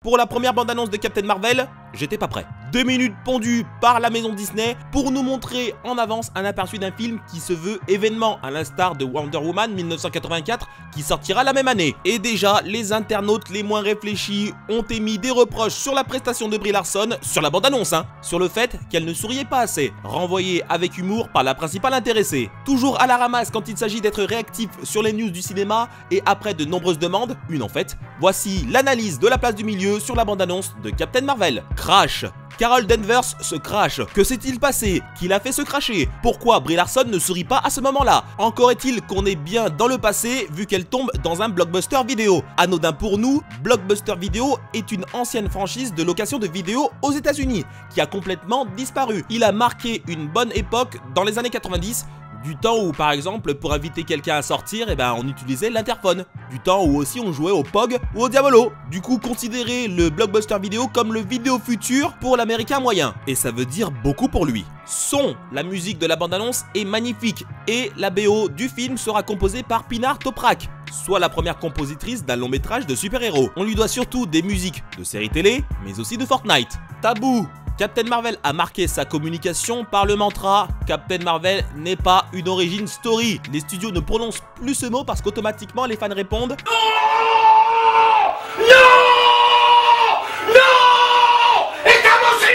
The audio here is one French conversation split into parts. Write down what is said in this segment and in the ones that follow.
Pour la première bande-annonce de Captain Marvel, j'étais pas prêt. 2 minutes pondues par la maison Disney pour nous montrer en avance un aperçu d'un film qui se veut événement, à l'instar de Wonder Woman 1984 qui sortira la même année. Et déjà, les internautes les moins réfléchis ont émis des reproches sur la prestation de Brie Larson, sur la bande-annonce, sur le fait qu'elle ne souriait pas assez, renvoyée avec humour par la principale intéressée. Toujours à la ramasse quand il s'agit d'être réactif sur les news du cinéma et après de nombreuses demandes, une en fait, voici l'analyse de la place du milieu sur la bande-annonce de Captain Marvel. Crash. Carol Danvers se crache. Que s'est-il passé? Qui l'a fait se cracher? Pourquoi Brie Larson ne sourit pas à ce moment-là? Encore est-il qu'on est bien dans le passé vu qu'elle tombe dans un blockbuster vidéo. Anodin pour nous, Blockbuster Video est une ancienne franchise de location de vidéos aux États-Unis qui a complètement disparu. Il a marqué une bonne époque dans les années 90. Du temps où, par exemple, pour inviter quelqu'un à sortir, on utilisait l'interphone. Du temps où aussi on jouait au POG ou au Diabolo. Du coup, considérez le blockbuster vidéo comme le vidéo futur pour l'américain moyen. Et ça veut dire beaucoup pour lui. Son, la musique de la bande-annonce est magnifique. Et la BO du film sera composée par Pinar Toprak, soit la première compositrice d'un long métrage de super-héros. On lui doit surtout des musiques de séries télé, mais aussi de Fortnite. Tabou. Captain Marvel a marqué sa communication par le mantra « Captain Marvel n'est pas une origin story ». Les studios ne prononcent plus ce mot parce qu'automatiquement les fans répondent «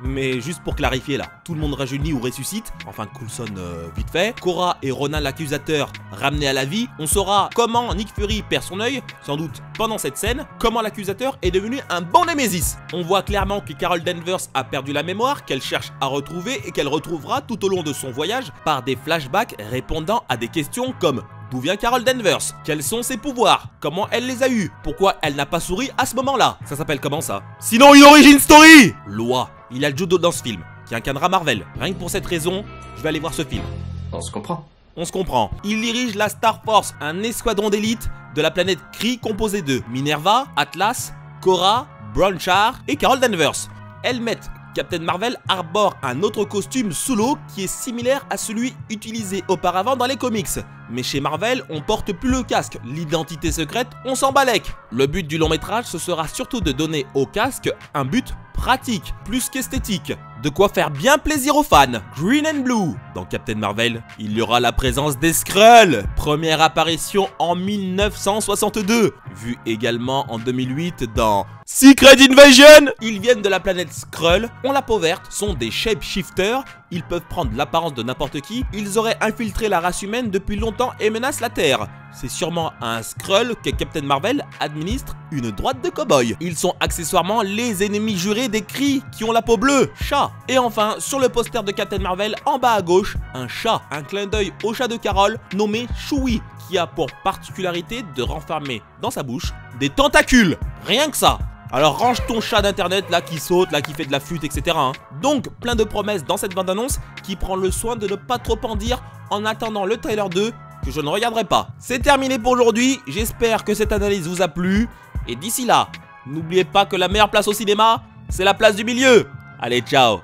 Mais juste pour clarifier là, tout le monde rajeunit ou ressuscite, enfin Coulson vite fait, Cora et Ronan l'accusateur ramenés à la vie, on saura comment Nick Fury perd son œil, sans doute pendant cette scène, comment l'accusateur est devenu un bon Némésis. On voit clairement que Carol Danvers a perdu la mémoire, qu'elle cherche à retrouver et qu'elle retrouvera tout au long de son voyage par des flashbacks répondant à des questions comme d'où vient Carol Danvers? Quels sont ses pouvoirs? Comment elle les a eus? Pourquoi elle n'a pas souri à ce moment-là? Ça s'appelle comment ça? Sinon une origin story! Loi, il y a le judo dans ce film, qui incarnera Marvel. Rien que pour cette raison, je vais aller voir ce film. On se comprend. On se comprend. Il dirige la Star Force, un escadron d'élite de la planète Kree composé de Minerva, Atlas, Cora, Bronchar et Carol Danvers. Helmet. Captain Marvel arbore un autre costume sous l'eau qui est similaire à celui utilisé auparavant dans les comics. Mais chez Marvel, on porte plus le casque, l'identité secrète, on s'en balèque. Le but du long métrage, ce sera surtout de donner au casque un but pratique, plus qu'esthétique. De quoi faire bien plaisir aux fans. Green and Blue. Dans Captain Marvel, il y aura la présence des Skrulls. Première apparition en 1962. Vue également en 2008 dans Secret Invasion. Ils viennent de la planète Skrull, ont la peau verte, sont des shapeshifters. Ils peuvent prendre l'apparence de n'importe qui. Ils auraient infiltré la race humaine depuis longtemps et menacent la Terre. C'est sûrement à un Skrull que Captain Marvel administre une droite de cow-boy. Ils sont accessoirement les ennemis jurés des Kree qui ont la peau bleue, chat. Et enfin, sur le poster de Captain Marvel, en bas à gauche, un chat. Un clin d'œil au chat de Carol nommé Chewie, qui a pour particularité de renfermer dans sa bouche des tentacules. Rien que ça. Alors range ton chat d'internet là qui saute, là qui fait de la flûte, etc. Donc plein de promesses dans cette bande-annonce qui prend le soin de ne pas trop en dire en attendant le trailer 2 que je ne regarderai pas. C'est terminé pour aujourd'hui, j'espère que cette analyse vous a plu. Et d'ici là, n'oubliez pas que la meilleure place au cinéma, c'est la place du milieu. Allez, ciao.